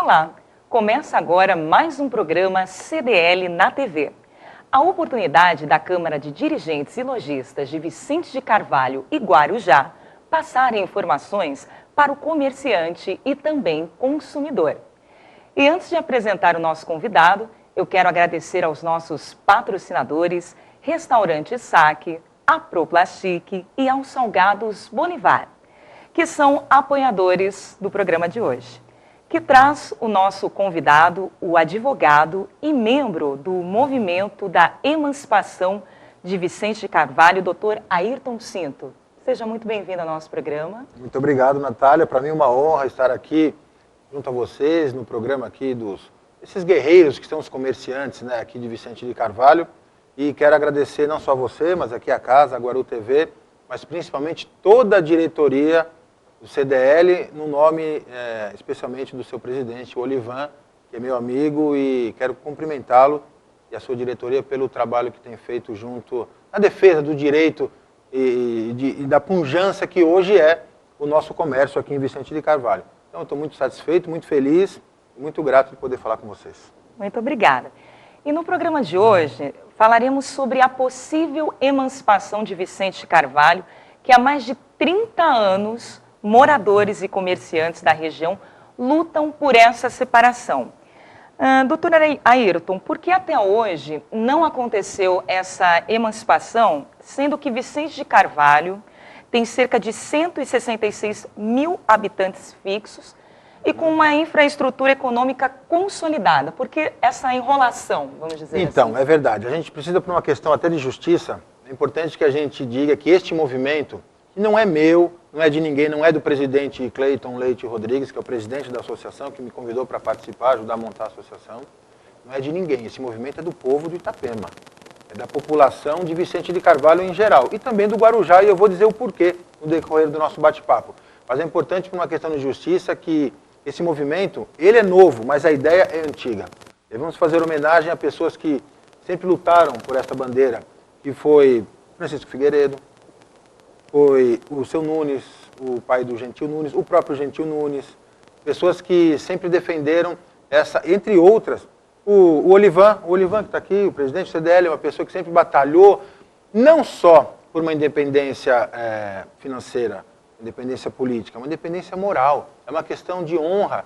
Olá, começa agora mais um programa CDL na TV. A oportunidade da Câmara de Dirigentes e Lojistas de Vicente de Carvalho e Guarujá passarem informações para o comerciante e também consumidor. E antes de apresentar o nosso convidado, eu quero agradecer aos nossos patrocinadores, Restaurante Saque, a Proplastic e aos Salgados Bolivar, que são apoiadores do programa de hoje, que traz o nosso convidado, o advogado e membro do Movimento da Emancipação de Vicente de Carvalho, Dr. Ayrton Cinto. Seja muito bem-vindo ao nosso programa. Muito obrigado, Natália. Para mim é uma honra estar aqui junto a vocês no programa aqui esses guerreiros que são os comerciantes, né, aqui de Vicente de Carvalho. E quero agradecer não só a você, mas aqui a casa, a Guaru TV, mas principalmente toda a diretoria do CDL, no nome especialmente do seu presidente, o Olivan, que é meu amigo, e quero cumprimentá-lo e a sua diretoria pelo trabalho que tem feito junto na defesa do direito e da pujança que hoje é o nosso comércio aqui em Vicente de Carvalho. Então, eu estou muito satisfeito, muito feliz e muito grato de poder falar com vocês. Muito obrigada. E no programa de hoje, falaremos sobre a possível emancipação de Vicente de Carvalho, que há mais de 30 anos, moradores e comerciantes da região lutam por essa separação. Doutor Ayrton, por que até hoje não aconteceu essa emancipação, sendo que Vicente de Carvalho tem cerca de 166 mil habitantes fixos e com uma infraestrutura econômica consolidada? Por que essa enrolação, vamos dizer assim? Então, é verdade. A gente precisa, por uma questão até de justiça, é importante que a gente diga que este movimento, que não é meu, não é de ninguém, não é do presidente Cleiton Leite Rodrigues, que é o presidente da associação, que me convidou para participar, ajudar a montar a associação, não é de ninguém. Esse movimento é do povo do Itapema, é da população de Vicente de Carvalho em geral, e também do Guarujá, e eu vou dizer o porquê no decorrer do nosso bate-papo. Mas é importante, por uma questão de justiça, que esse movimento, ele é novo, mas a ideia é antiga. Devemos fazer homenagem a pessoas que sempre lutaram por essa bandeira, que foi Francisco Figueiredo, foi o seu Nunes, o pai do Gentil Nunes, o próprio Gentil Nunes, pessoas que sempre defenderam essa, entre outras, o Olivan que está aqui, o presidente do CDL, é uma pessoa que sempre batalhou, não só por uma independência financeira, independência política, uma independência moral, é uma questão de honra.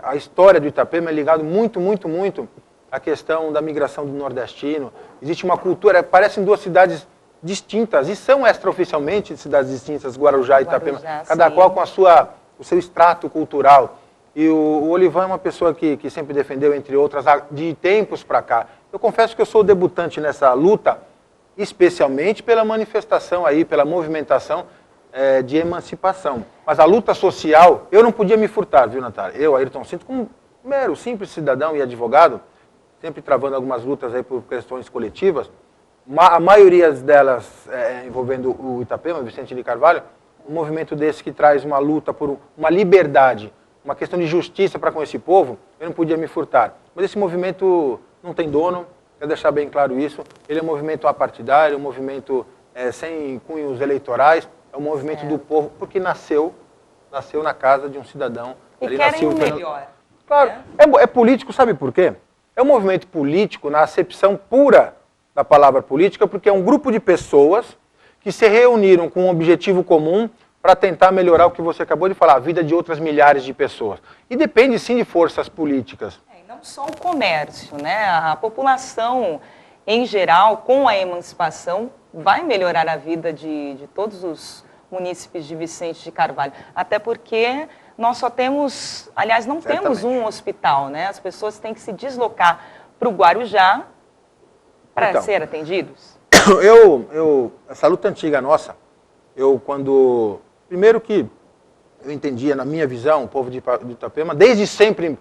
A história do Itapema é ligada muito, muito, muito à questão da migração do nordestino. Existe uma cultura, parecem duas cidades distintas, e são extraoficialmente cidades distintas, Guarujá e Itapema, cada qual com o seu extrato cultural. E o Olivan é uma pessoa que sempre defendeu, entre outras, de tempos para cá. Eu confesso que eu sou debutante nessa luta, especialmente pela manifestação aí, pela movimentação de emancipação. Mas a luta social, eu não podia me furtar, viu, Natália? Eu, Ayrton Cinto, como um mero, simples cidadão e advogado, sempre travando algumas lutas aí por questões coletivas, a maioria delas envolvendo o Itapema, Vicente de Carvalho, um movimento desse que traz uma luta por uma liberdade, uma questão de justiça para com esse povo, eu não podia me furtar. Mas esse movimento não tem dono, quero deixar bem claro isso, ele é um movimento apartidário, um movimento sem cunhos eleitorais, é um movimento do povo, porque nasceu na casa de um cidadão. E querem o melhor. Claro, é político, sabe por quê? É um movimento político na acepção pura da palavra política, porque é um grupo de pessoas que se reuniram com um objetivo comum para tentar melhorar o que você acabou de falar, a vida de outras milhares de pessoas. E depende sim de forças políticas. Não só o comércio, né? A população em geral, com a emancipação, vai melhorar a vida de todos os munícipes de Vicente de Carvalho. Até porque nós só temos, aliás, não temos um hospital, né? As pessoas têm que se deslocar para o Guarujá para ser atendidos. Essa luta antiga nossa, primeiro que eu entendia, na minha visão, o povo de Itapema, desde sempre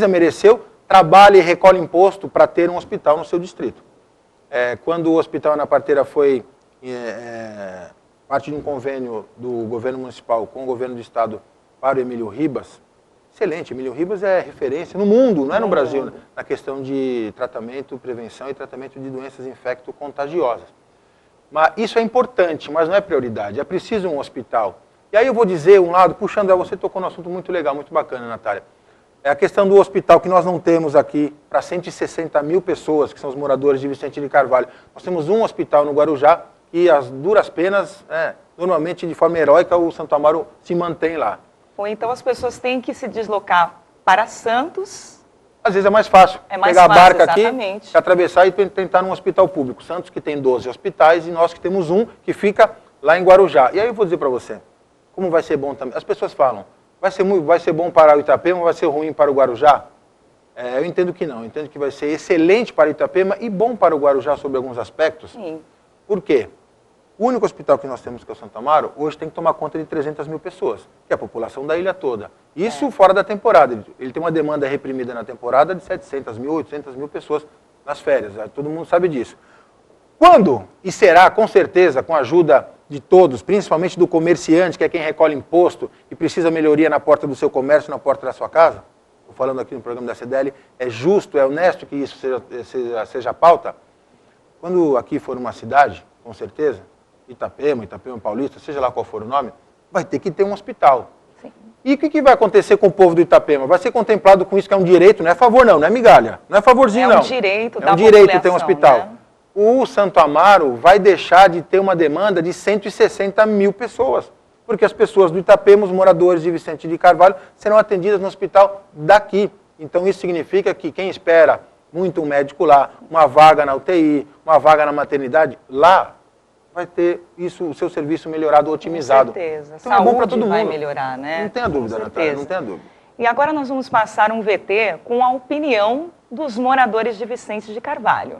mereceu, trabalha e recolhe imposto para ter um hospital no seu distrito. Quando o Hospital Ana Parteira foi parte de um convênio do governo municipal com o governo do estado para o Emílio Ribas, excelente, Emílio Ribas é referência no mundo, não é no Brasil, na questão de tratamento, prevenção e tratamento de doenças infecto-contagiosas. Mas isso é importante, mas não é prioridade, é preciso um hospital. E aí eu vou dizer um lado, puxando, você tocou num assunto muito legal, muito bacana, Natália. É a questão do hospital que nós não temos aqui para 160 mil pessoas, que são os moradores de Vicente de Carvalho. Nós temos um hospital no Guarujá e, as duras penas, normalmente de forma heróica, o Santo Amaro se mantém lá. Ou então as pessoas têm que se deslocar para Santos. Às vezes é mais fácil pegar a barca aqui, atravessar e tentar num hospital público. Santos que tem 12 hospitais e nós que temos um que fica lá em Guarujá. E aí eu vou dizer para você, como vai ser bom também. As pessoas falam, vai ser bom para o Itapema ou vai ser ruim para o Guarujá? Eu entendo que não. Eu entendo que vai ser excelente para o Itapema e bom para o Guarujá sobre alguns aspectos. Sim. Por quê? O único hospital que nós temos, que é o Santo Amaro, hoje tem que tomar conta de 300 mil pessoas, que é a população da ilha toda. Isso fora da temporada. Ele tem uma demanda reprimida na temporada de 700 mil, 800 mil pessoas nas férias. Todo mundo sabe disso. Quando, e será com certeza, com a ajuda de todos, principalmente do comerciante, que é quem recolhe imposto e precisa melhoria na porta do seu comércio, na porta da sua casa, estou falando aqui no programa da CDL, é justo, é honesto que isso seja a pauta. Quando aqui for uma cidade, com certeza, Itapema Paulista, seja lá qual for o nome, vai ter que ter um hospital. Sim. E o que vai acontecer com o povo do Itapema? Vai ser contemplado com isso, que é um direito, não é favor não é migalha, não é favorzinho não. É um direito da população. É um direito ter um hospital. Né? O Santo Amaro vai deixar de ter uma demanda de 160 mil pessoas, porque as pessoas do Itapema, os moradores de Vicente de Carvalho, serão atendidas no hospital daqui. Então isso significa que quem espera muito um médico lá, uma vaga na UTI, uma vaga na maternidade, lá vai ter isso, o seu serviço melhorado, otimizado. Com certeza. Então, saúde é bom para todo mundo. Vai melhorar, né? Não tenha dúvida, Natália, não tenha dúvida. E agora nós vamos passar um VT com a opinião dos moradores de Vicente de Carvalho.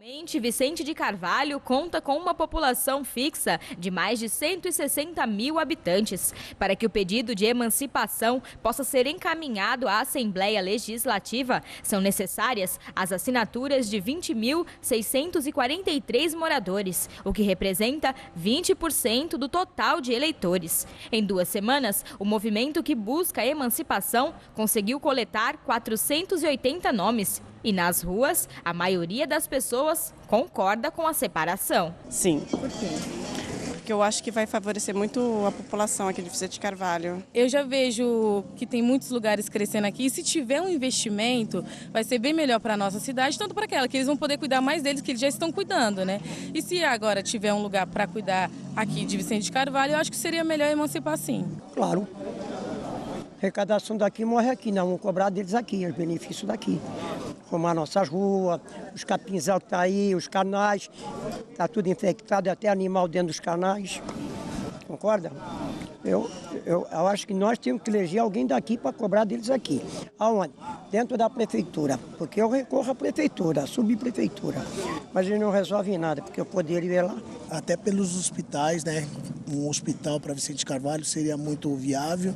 Atualmente, Vicente de Carvalho conta com uma população fixa de mais de 160 mil habitantes. Para que o pedido de emancipação possa ser encaminhado à Assembleia Legislativa, são necessárias as assinaturas de 20.643 moradores, o que representa 20% do total de eleitores. Em 2 semanas, o movimento que busca a emancipação conseguiu coletar 480 nomes. E nas ruas, a maioria das pessoas concorda com a separação. Sim. Por quê? Porque eu acho que vai favorecer muito a população aqui de Vicente de Carvalho. Eu já vejo que tem muitos lugares crescendo aqui e se tiver um investimento, vai ser bem melhor para a nossa cidade, tanto para aquela, que eles vão poder cuidar mais deles, que eles já estão cuidando, né? E se agora tiver um lugar para cuidar aqui de Vicente de Carvalho, eu acho que seria melhor emancipar sim. Claro. Arrecadação daqui morre aqui, não, vamos cobrar deles aqui, os benefícios daqui. Arrumar nossas ruas, os capinzal que estão aí, os canais, está tudo infectado, até animal dentro dos canais. Concorda? Eu acho que nós temos que eleger alguém daqui para cobrar deles aqui. Aonde? Dentro da prefeitura, porque eu recorro à prefeitura, à subprefeitura. Mas ele não resolve nada, porque eu poderia ir lá. Até pelos hospitais, né? Um hospital para Vicente Carvalho seria muito viável,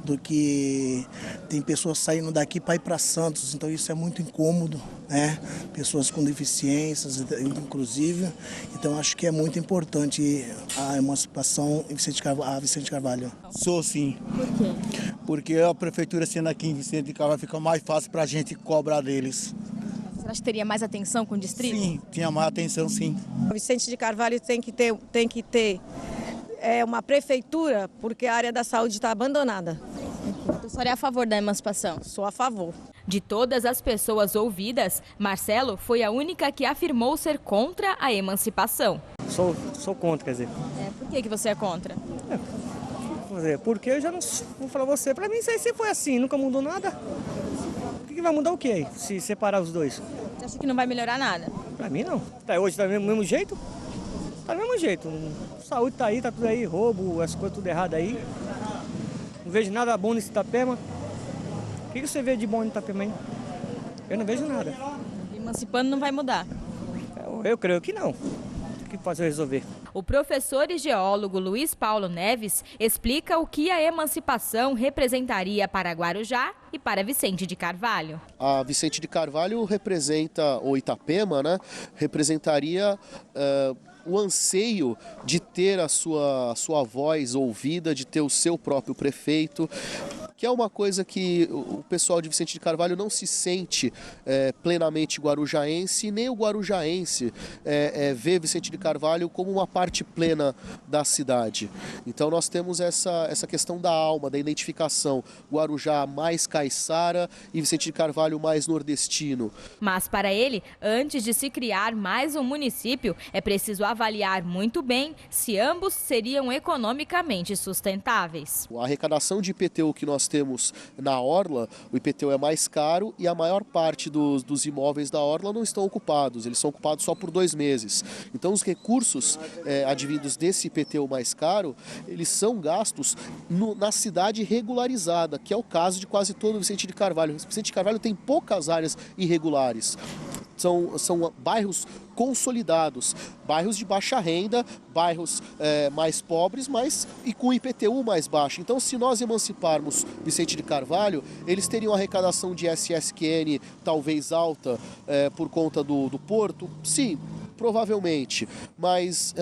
do que tem pessoas saindo daqui para ir para Santos, então isso é muito incômodo, né? Pessoas com deficiências, inclusive. Então acho que é muito importante a emancipação em Vicente Carvalho. Sou sim. Por quê? Porque a prefeitura sendo aqui em Vicente de Carvalho fica mais fácil para a gente cobrar deles. Você acha que teria mais atenção com o distrito? Sim, tinha mais atenção sim. O Vicente de Carvalho tem que ter uma prefeitura, porque a área da saúde está abandonada. Então, a senhora é a favor da emancipação? Sou a favor. De todas as pessoas ouvidas, Marcelo foi a única que afirmou ser contra a emancipação. Sou contra, quer dizer. Por que você é contra? Porque eu já não vou falar você. Pra mim isso aí sempre foi assim, nunca mudou nada. O que vai mudar o quê aí, se separar os dois? Você acha que não vai melhorar nada? Pra mim não. Hoje tá do mesmo jeito? Tá do mesmo jeito. Saúde tá aí, tá tudo aí, roubo, as coisas tudo errado aí. Não vejo nada bom nesse Itapema. O que você vê de bom no Itapema aí? Eu não vejo nada. Emancipando não vai mudar? Eu creio que não. O que fazer resolver? O professor e geólogo Luiz Paulo Neves explica o que a emancipação representaria para Guarujá e para Vicente de Carvalho. A Vicente de Carvalho representa, ou Itapema, né, representaria o anseio de ter a sua voz ouvida, de ter o seu próprio prefeito. que é uma coisa que o pessoal de Vicente de Carvalho não se sente plenamente guarujaense, nem o guarujaense vê Vicente de Carvalho como uma parte plena da cidade. Então nós temos essa questão da alma, da identificação. Guarujá mais caiçara e Vicente de Carvalho mais nordestino. Mas para ele, antes de se criar mais um município, é preciso avaliar muito bem se ambos seriam economicamente sustentáveis. A arrecadação de IPTU que nós temos na Orla, o IPTU é mais caro e a maior parte dos imóveis da Orla não estão ocupados, eles são ocupados só por 2 meses. Então os recursos advindos desse IPTU mais caro, eles são gastos na cidade regularizada, que é o caso de quase todo o Vicente de Carvalho. Vicente de Carvalho tem poucas áreas irregulares. São bairros consolidados, bairros de baixa renda, bairros mais pobres, e com IPTU mais baixo. Então, se nós emanciparmos Vicente de Carvalho, eles teriam arrecadação de SSQN talvez alta por conta do porto? Sim, provavelmente, mas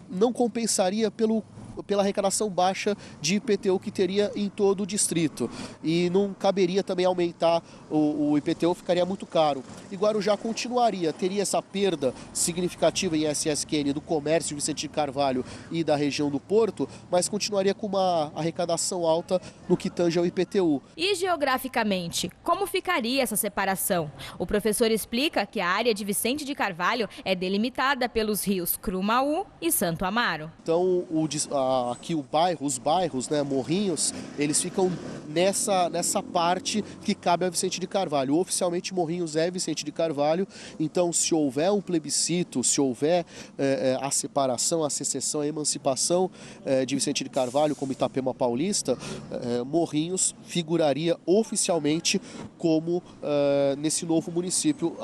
não compensaria pela arrecadação baixa de IPTU que teria em todo o distrito. E não caberia também aumentar o IPTU, ficaria muito caro. E Guarujá continuaria, teria essa perda significativa em SSQN do comércio de Vicente de Carvalho e da região do Porto, mas continuaria com uma arrecadação alta no que tange ao IPTU. E geograficamente, como ficaria essa separação? O professor explica que a área de Vicente de Carvalho é delimitada pelos rios Crumaú e Santo Amaro. Então, aqui os bairros, né, Morrinhos, eles ficam nessa parte que cabe a Vicente de Carvalho. Oficialmente Morrinhos é Vicente de Carvalho, então se houver um plebiscito, se houver a separação, a secessão, a emancipação de Vicente de Carvalho como Itapema Paulista, Morrinhos figuraria oficialmente como nesse novo município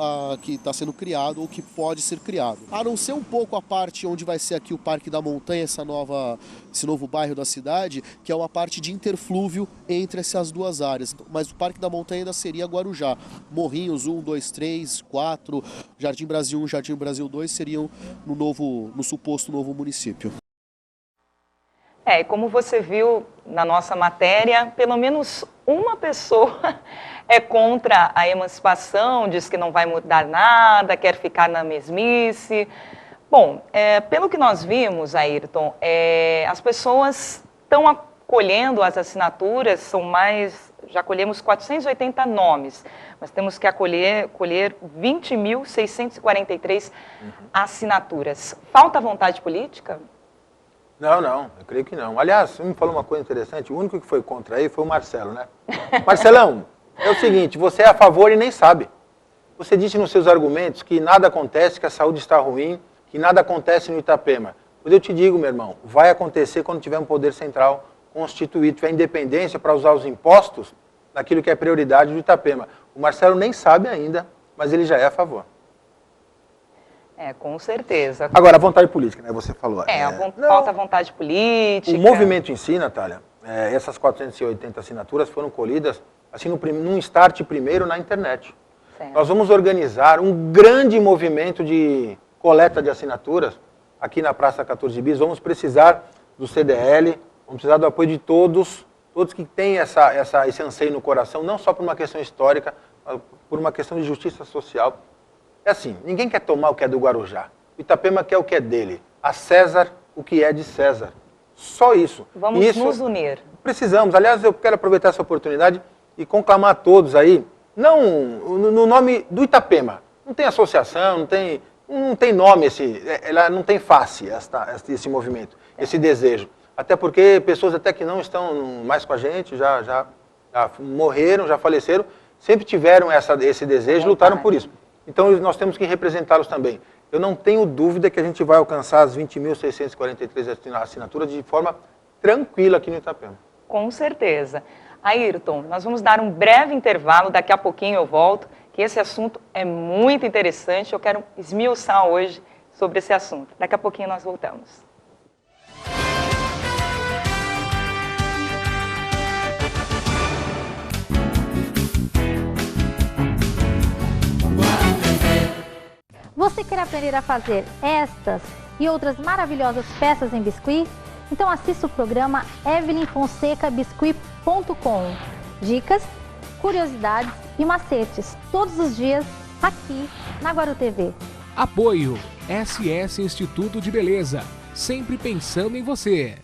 que está sendo criado ou que pode ser criado. A não ser um pouco a parte onde vai ser aqui o Parque da Montanha, esse novo bairro da cidade, que é uma parte de interflúvio entre essas duas áreas. Mas o Parque da Montanha ainda seria Guarujá. Morrinhos 1, 2, 3, 4, Jardim Brasil 1, Jardim Brasil 2 seriam no suposto novo município. Como você viu na nossa matéria, pelo menos uma pessoa é contra a emancipação, diz que não vai mudar nada, quer ficar na mesmice. Bom, pelo que nós vimos, Ayrton, as pessoas estão acolhendo as assinaturas, já colhemos 480 nomes, mas temos que colher 20.643 assinaturas. Falta vontade política? Não, eu creio que não. Aliás, você me falou uma coisa interessante, o único que foi contra aí foi o Marcelo, né? Marcelão, é o seguinte, você é a favor e nem sabe. Você disse nos seus argumentos que nada acontece, que a saúde está ruim, que nada acontece no Itapema. Pois eu te digo, meu irmão, vai acontecer quando tiver um poder central constituído, tiver independência para usar os impostos naquilo que é prioridade do Itapema. O Marcelo nem sabe ainda, mas ele já é a favor. Com certeza. Agora, a vontade política, né? Você falou. Falta vontade política. O movimento em si, Natália, essas 480 assinaturas foram colhidas assim, num start primeiro na internet. Certo. Nós vamos organizar um grande movimento de coleta de assinaturas aqui na Praça 14 Bis. Vamos precisar do CDL, vamos precisar do apoio de todos que têm esse anseio no coração, não só por uma questão histórica, mas por uma questão de justiça social. É assim, ninguém quer tomar o que é do Guarujá. O Itapema quer o que é dele. A César, o que é de César. Só isso. Vamos nos unir. Precisamos. Aliás, eu quero aproveitar essa oportunidade e conclamar a todos aí, não no nome do Itapema. Não tem associação, não tem nome, ela não tem face esse movimento, esse desejo. Até porque pessoas até que não estão mais com a gente, já morreram, já faleceram, sempre tiveram esse desejo, lutaram por isso. Então nós temos que representá-los também. Eu não tenho dúvida que a gente vai alcançar as 20.643 assinaturas de forma tranquila aqui no Itapema. Com certeza. Ayrton, nós vamos dar um breve intervalo, daqui a pouquinho eu volto, que esse assunto é muito interessante, eu quero esmiuçar hoje sobre esse assunto. Daqui a pouquinho nós voltamos. Você quer aprender a fazer estas e outras maravilhosas peças em biscuit? Então assista o programa EvelynFonsecabiscuit.com. Dicas, curiosidades e macetes, todos os dias, aqui na Guaru TV. Apoio SS Instituto de Beleza, sempre pensando em você.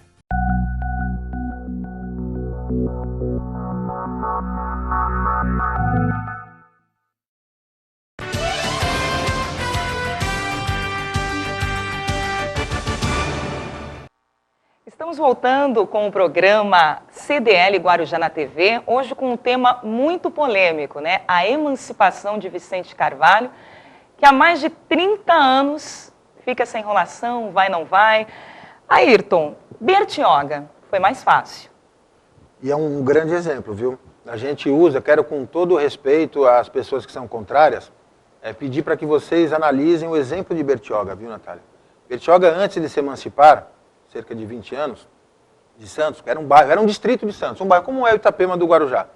Estamos voltando com o programa CDL Guarujá na TV, hoje com um tema muito polêmico, né? A emancipação de Vicente Carvalho, que há mais de 30 anos fica essa enrolação, vai, não vai. Ayrton, Bertioga, foi mais fácil. E é um grande exemplo, viu? A gente usa, quero com todo o respeito às pessoas que são contrárias, pedir para que vocês analisem o exemplo de Bertioga, viu, Natália? Bertioga, antes de se emancipar, cerca de 20 anos, de Santos, que era um bairro, era um distrito de Santos, um bairro como é o Itapema do Guarujá.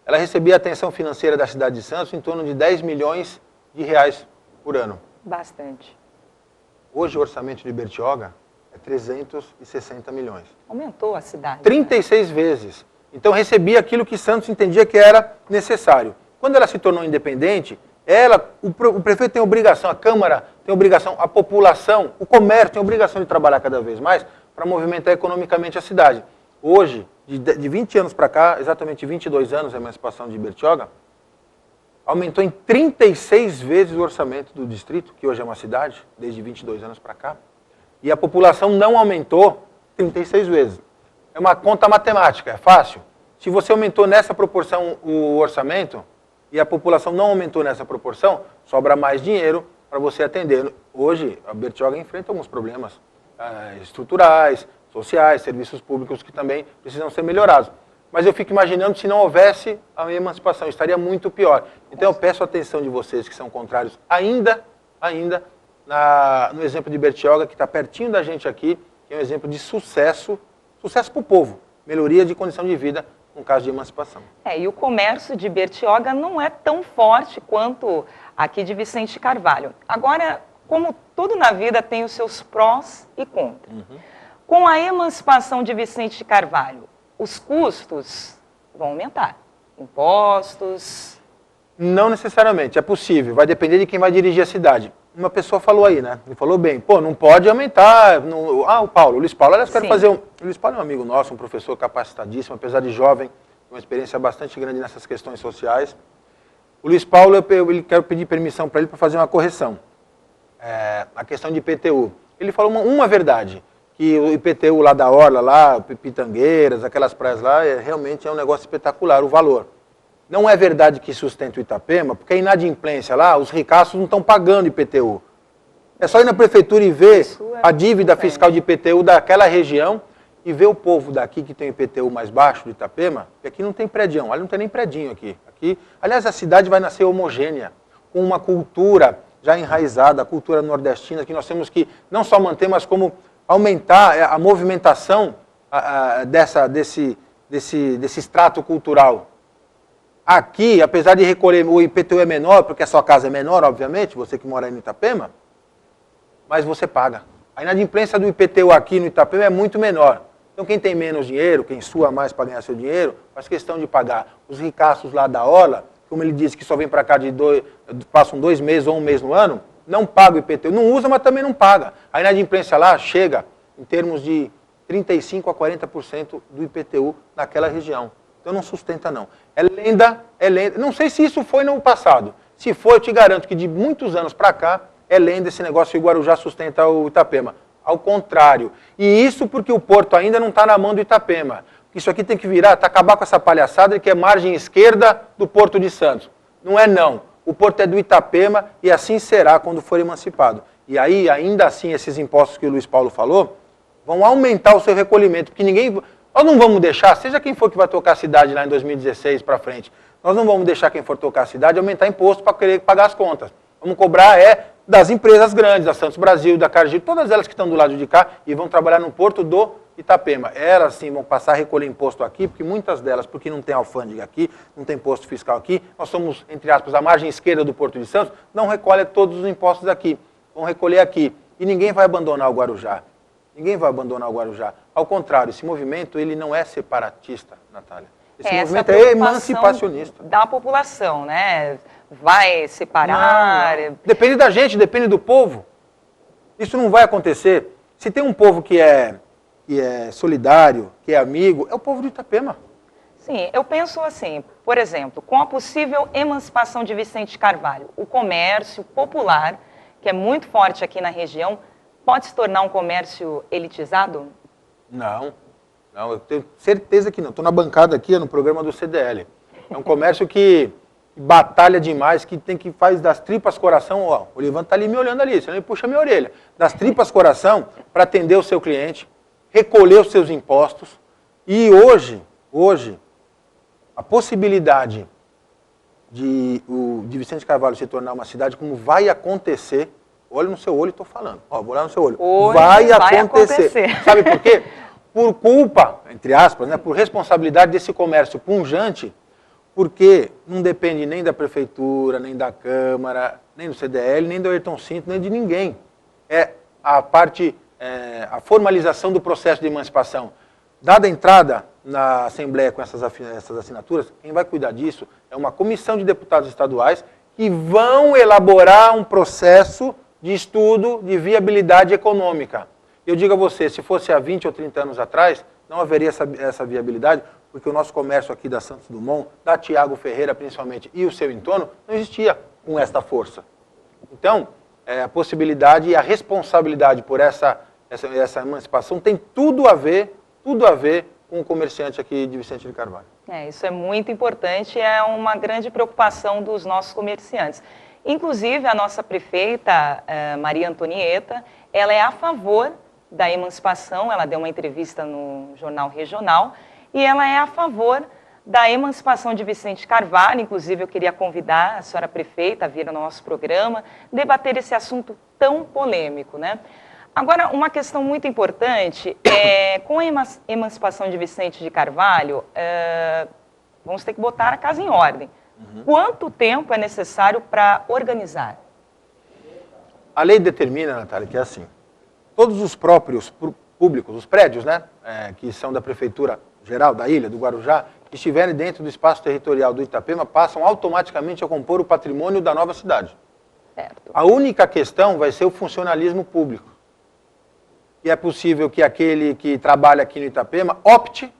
Ela recebia a atenção financeira da cidade de Santos em torno de 10 milhões de reais por ano. Bastante. Hoje o orçamento de Bertioga é 360 milhões. Aumentou a cidade. 36 vezes. Então recebia aquilo que Santos entendia que era necessário. Quando ela se tornou independente, o prefeito tem obrigação, a Câmara tem obrigação, a população, o comércio tem obrigação de trabalhar cada vez mais para movimentar economicamente a cidade. Hoje, de 20 anos para cá, exatamente 22 anos a emancipação de Bertioga, aumentou em 36 vezes o orçamento do distrito, que hoje é uma cidade, desde 22 anos para cá, e a população não aumentou 36 vezes. É uma conta matemática, é fácil. Se você aumentou nessa proporção o orçamento, e a população não aumentou nessa proporção, sobra mais dinheiro para você atender. Hoje, a Bertioga enfrenta alguns problemas estruturais, sociais, serviços públicos que também precisam ser melhorados. Mas eu fico imaginando se não houvesse a emancipação, estaria muito pior. Então eu peço a atenção de vocês que são contrários ainda no exemplo de Bertioga, que está pertinho da gente aqui, que é um exemplo de sucesso para o povo, melhoria de condição de vida no caso de emancipação. E o comércio de Bertioga não é tão forte quanto aqui de Vicente Carvalho. Agora, como tudo na vida tem os seus prós e contras. Com a emancipação de Vicente Carvalho, os custos vão aumentar. Impostos... Não necessariamente, é possível, vai depender de quem vai dirigir a cidade. Uma pessoa falou aí, né? Ele falou bem, não pode aumentar. O Luiz Paulo, aliás, quero fazer o Luiz Paulo é um amigo nosso, um professor capacitadíssimo, apesar de jovem, uma experiência bastante grande nessas questões sociais. O Luiz Paulo, eu quero pedir permissão para ele para fazer uma correção. A questão de IPTU. Ele falou uma verdade, que o IPTU lá da Orla, lá, Pitangueiras, aquelas praias lá, realmente é um negócio espetacular, o valor. Não é verdade que sustenta o Itapema, porque a inadimplência lá, os ricaços não estão pagando IPTU. É só ir na prefeitura e ver a dívida fiscal de IPTU daquela região e ver o povo daqui que tem o IPTU mais baixo do Itapema, que aqui não tem prédio, ali não tem nem predinho aqui. Aliás, a cidade vai nascer homogênea, com uma cultura já enraizada, a cultura nordestina, que nós temos que não só manter, mas como aumentar a movimentação desse extrato cultural. Aqui, apesar de recolher, o IPTU é menor, porque a sua casa é menor, obviamente, você que mora aí no Itapema, mas você paga. A inadimplência do IPTU aqui no Itapema é muito menor. Então quem tem menos dinheiro, quem sua mais para ganhar seu dinheiro, faz questão de pagar. Os ricaços lá da Orla, como ele disse que só vem para cá passam 2 meses ou 1 mês no ano, não paga o IPTU. Não usa, mas também não paga. A inadimplência lá chega em termos de 35% a 40% do IPTU naquela região. Então não sustenta não. É lenda. Não sei se isso foi no passado. Se foi, eu te garanto que de muitos anos para cá, é lenda esse negócio que o Guarujá sustenta o Itapema. Ao contrário. E isso porque o porto ainda não está na mão do Itapema. Isso aqui tem que virar, acabar com essa palhaçada de que é margem esquerda do Porto de Santos. Não é não. O porto é do Itapema e assim será quando for emancipado. E aí, ainda assim, esses impostos que o Luiz Paulo falou, vão aumentar o seu recolhimento, porque nós não vamos deixar, seja quem for que vai tocar a cidade lá em 2016 para frente, nós não vamos deixar quem for tocar a cidade aumentar imposto para querer pagar as contas. Vamos cobrar das empresas grandes, da Santos Brasil, da Cargill, todas elas que estão do lado de cá e vão trabalhar no porto do Itapema. Elas sim vão passar a recolher imposto aqui, porque muitas delas, porque não tem alfândega aqui, não tem imposto fiscal aqui, nós somos, entre aspas, a margem esquerda do Porto de Santos, não recolhe todos os impostos aqui, vão recolher aqui. E ninguém vai abandonar o Guarujá. Ninguém vai abandonar o Guarujá. Ao contrário, esse movimento ele não é separatista, Natália. Esse movimento é emancipacionista. Da população, né? Vai separar... Não. Depende da gente, depende do povo. Isso não vai acontecer. Se tem um povo que é solidário, que é amigo, é o povo de Itapema. Sim, eu penso assim, por exemplo, com a possível emancipação de Vicente Carvalho, o comércio popular, que é muito forte aqui na região, pode se tornar um comércio elitizado? Não, eu tenho certeza que não. Estou na bancada aqui, no programa do CDL. É um comércio que batalha demais, que faz das tripas coração. Ó, o Olivan está ali me olhando ali, senão ele puxa minha orelha. Das tripas coração para atender o seu cliente, recolher os seus impostos. E hoje, a possibilidade de Vicente Carvalho se tornar uma cidade, como vai acontecer, olha no seu olho e estou falando. Ó, vou olhar no seu olho. Hoje vai acontecer. Sabe por quê? Por culpa, entre aspas, né, por responsabilidade desse comércio punjante, porque não depende nem da prefeitura, nem da Câmara, nem do CDL, nem do Ayrton Cinto, nem de ninguém. É a formalização do processo de emancipação. Dada a entrada na Assembleia com essas assinaturas, quem vai cuidar disso é uma comissão de deputados estaduais que vão elaborar um processo de estudo de viabilidade econômica. Eu digo a você, se fosse há 20 ou 30 anos atrás, não haveria essa viabilidade, porque o nosso comércio aqui da Santos Dumont, da Tiago Ferreira principalmente, e o seu entorno, não existia com esta força. Então, a possibilidade e a responsabilidade por essa emancipação tem tudo a ver com o comerciante aqui de Vicente de Carvalho. Isso é muito importante, é uma grande preocupação dos nossos comerciantes. Inclusive, a nossa prefeita, Maria Antonieta, ela é a favor da emancipação, ela deu uma entrevista no Jornal Regional, e ela é a favor da emancipação de Vicente Carvalho. Inclusive, eu queria convidar a senhora prefeita a vir ao nosso programa, debater esse assunto tão polêmico, né? Agora, uma questão muito importante, com a emancipação de Vicente de Carvalho, vamos ter que botar a casa em ordem. Quanto tempo é necessário para organizar? A lei determina, Natália, que é assim, todos os próprios públicos, os prédios, né, que são da Prefeitura Geral da Ilha, do Guarujá, que estiverem dentro do espaço territorial do Itapema, passam automaticamente a compor o patrimônio da nova cidade. Certo. A única questão vai ser o funcionalismo público. E é possível que aquele que trabalha aqui no Itapema opte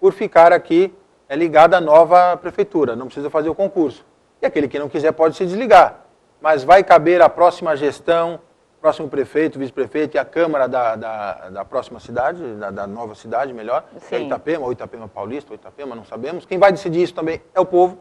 por ficar aqui ligado à nova prefeitura, não precisa fazer o concurso. E aquele que não quiser pode se desligar. Mas vai caber à próxima gestão, próximo prefeito, vice-prefeito e a Câmara da próxima cidade, da nova cidade, melhor, que é Itapema, ou Itapema Paulista, ou Itapema, não sabemos. Quem vai decidir isso também é o povo.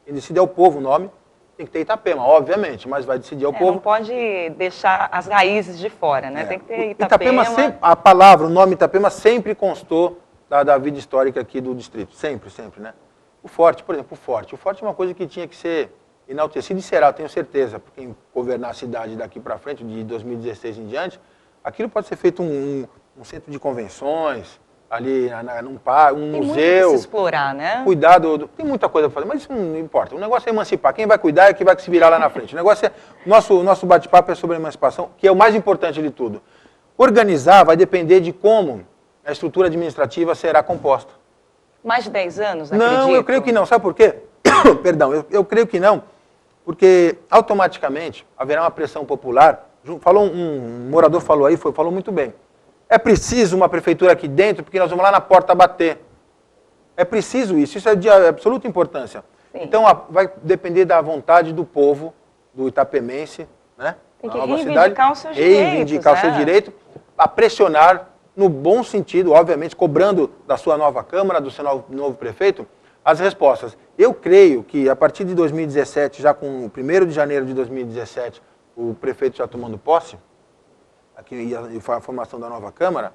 Quem decide é o povo o nome. Tem que ter Itapema, obviamente, mas vai decidir o povo. Não pode deixar as raízes de fora, né? Tem que ter Itapema. Sempre, a palavra, o nome Itapema sempre constou da vida histórica aqui do distrito. Sempre, né? O Forte, por exemplo, o Forte é uma coisa que tinha que ser enaltecido e será, tenho certeza, por quem governar a cidade daqui para frente, de 2016 em diante, aquilo pode ser feito um centro de convenções, ali num parque, um museu. Tem muito que se explorar, né? Cuidado, tem muita coisa para fazer, mas isso não importa. O negócio é emancipar. Quem vai cuidar é quem vai se virar lá na frente. O negócio é, nosso bate-papo é sobre a emancipação, que é o mais importante de tudo. Organizar vai depender de como a estrutura administrativa será composta. Mais de 10 anos, acredito? Não, eu creio que não. Sabe por quê? Perdão, eu creio que não, porque automaticamente haverá uma pressão popular. Um morador falou aí, falou muito bem. É preciso uma prefeitura aqui dentro, porque nós vamos lá na porta bater. É preciso isso é de absoluta importância. Sim. Então vai depender da vontade do povo, do itapemense, né? Tem que reivindicar os seus direitos. Reivindicar o seu direito, a pressionar no bom sentido, obviamente, cobrando da sua nova Câmara, do seu novo prefeito, as respostas. Eu creio que a partir de 2017, já com o 1º de janeiro de 2017, o prefeito já tomando posse, aqui e a formação da nova Câmara,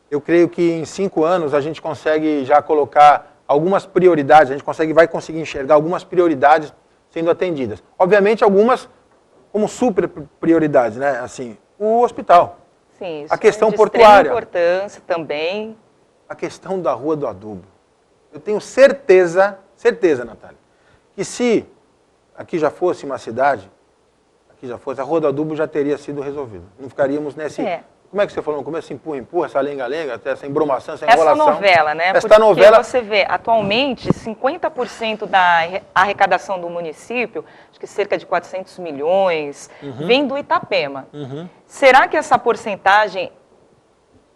eu creio que em 5 anos a gente consegue já colocar algumas prioridades, vai conseguir enxergar algumas prioridades sendo atendidas. Obviamente algumas como super prioridades, né? Assim, o hospital. Sim, isso a questão é de portuária. Importância também. A questão da Rua do Adubo. Eu tenho certeza, Natália, que se aqui já fosse uma cidade, a Rua do Adubo já teria sido resolvida. Não ficaríamos como é que você falou no começo, empurra, essa lenga-lenga, essa embromação, essa enrolação. Essa novela, né? Esta Porque novela... você vê, atualmente, 50% da arrecadação do município, acho que cerca de 400 milhões, vem do Itapema. Será que essa porcentagem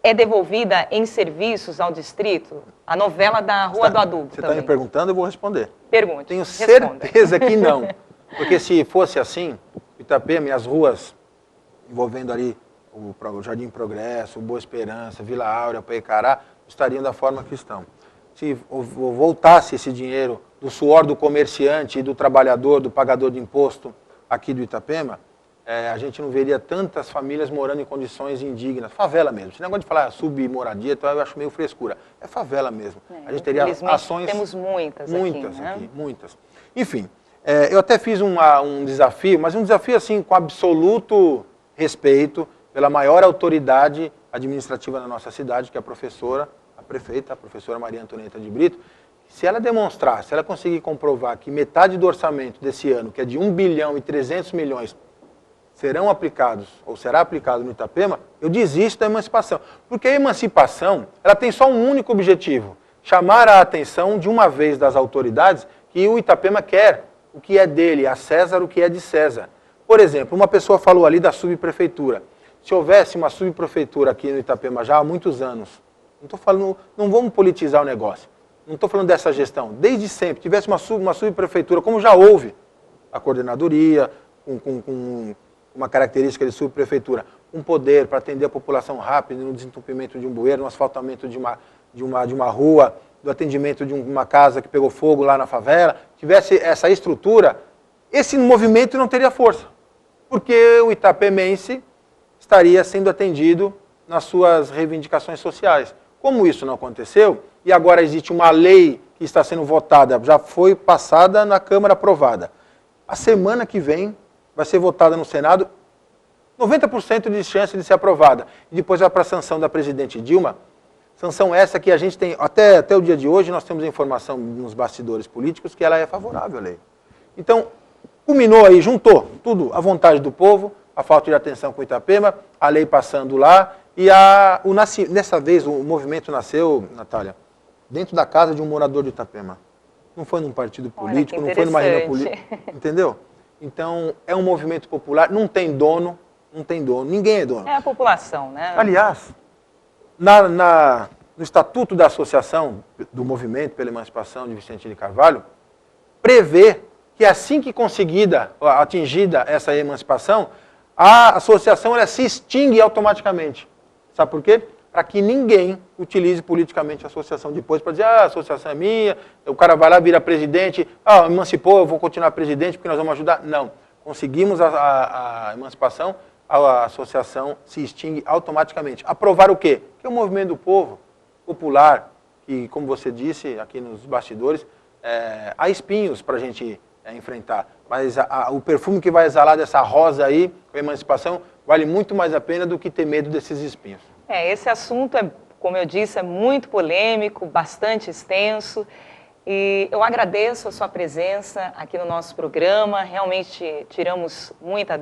é devolvida em serviços ao distrito? A novela da Rua do Adubo Você está me perguntando, eu vou responder. Pergunte. Tenho certeza que não. Porque se fosse assim, Itapema e as ruas envolvendo ali o Jardim Progresso, o Boa Esperança, Vila Áurea, Paicará, estariam da forma que estão. Se voltasse esse dinheiro do suor do comerciante e do trabalhador, do pagador de imposto aqui do Itapema, a gente não veria tantas famílias morando em condições indignas. Favela mesmo. Esse negócio de falar submoradia, então, eu acho meio frescura. É favela mesmo. A gente teria ações... Temos muitas aqui, muitas. Enfim, eu até fiz um desafio, mas um desafio assim com absoluto respeito pela maior autoridade administrativa da nossa cidade, que é a professora, a prefeita, a professora Maria Antonieta de Brito. Se ela demonstrar, se ela conseguir comprovar que metade do orçamento desse ano, que é de 1 bilhão e 300 milhões, serão aplicados, ou será aplicado no Itapema, eu desisto da emancipação. Porque a emancipação, ela tem só um único objetivo, chamar a atenção de uma vez das autoridades que o Itapema quer o que é dele, a César o que é de César. Por exemplo, uma pessoa falou ali da subprefeitura. Se houvesse uma subprefeitura aqui no Itapema já há muitos anos, não vamos politizar o negócio, não estou falando dessa gestão, desde sempre, tivesse uma subprefeitura, como já houve, a coordenadoria, com uma característica de subprefeitura, um poder para atender a população rápido no desentupimento de um bueiro, no asfaltamento de uma rua, do atendimento de uma casa que pegou fogo lá na favela, tivesse essa estrutura, esse movimento não teria força, porque o itapemense estaria sendo atendido nas suas reivindicações sociais. Como isso não aconteceu, e agora existe uma lei que está sendo votada, já foi passada na Câmara aprovada. A semana que vem vai ser votada no Senado, 90% de chance de ser aprovada. E depois vai para a sanção da presidente Dilma. Sanção essa que a gente tem, até o dia de hoje, nós temos a informação nos bastidores políticos que ela é favorável à lei. Então, culminou aí, juntou tudo, a vontade do povo, a falta de atenção com o Itapema, a lei passando lá, e dessa vez o movimento nasceu, Natália, dentro da casa de um morador de Itapema. Não foi num partido político, não foi numa reunião política, entendeu? Então, é um movimento popular, não tem dono, ninguém é dono. É a população, né? Aliás, no Estatuto da Associação do Movimento pela Emancipação de Vicente de Carvalho, prevê que assim que atingida essa emancipação, a associação ela se extingue automaticamente. Sabe por quê? Para que ninguém utilize politicamente a associação depois para dizer, a associação é minha, o cara vai lá, vira presidente, emancipou, eu vou continuar presidente porque nós vamos ajudar. Não. Conseguimos a emancipação, a associação se extingue automaticamente. Aprovar o quê? Que é o movimento do povo popular, que, como você disse aqui nos bastidores, há espinhos para a gente enfrentar. Mas o perfume que vai exalar dessa rosa aí, com a emancipação, vale muito mais a pena do que ter medo desses espinhos. Esse assunto, como eu disse, é muito polêmico, bastante extenso. E eu agradeço a sua presença aqui no nosso programa. Realmente tiramos muitas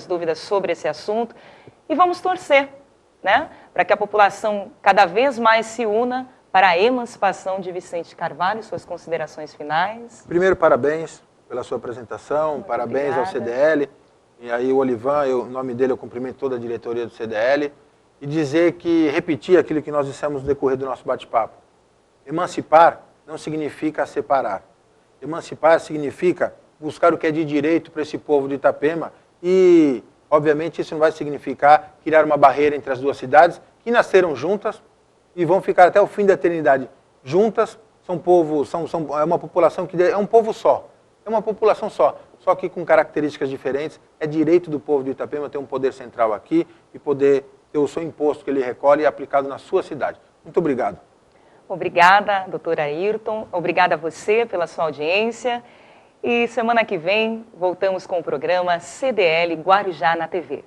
dúvidas sobre esse assunto. E vamos torcer, né, para que a população cada vez mais se una para a emancipação de Vicente Carvalho. Suas considerações finais. Primeiro, parabéns pela sua apresentação, muito parabéns obrigada. Ao CDL. E aí o Olivan, o nome dele, eu cumprimento toda a diretoria do CDL. E repetir aquilo que nós dissemos no decorrer do nosso bate-papo. Emancipar não significa separar. Emancipar significa buscar o que é de direito para esse povo de Itapema e, obviamente, isso não vai significar criar uma barreira entre as duas cidades que nasceram juntas e vão ficar até o fim da eternidade juntas. É uma população que é um povo só. É uma população só que com características diferentes. É direito do povo de Itapema ter um poder central aqui e poder ter o seu imposto que ele recolhe aplicado na sua cidade. Muito obrigado. Obrigada, doutora Ayrton. Obrigada a você pela sua audiência. E semana que vem voltamos com o programa CDL Guarujá na TV.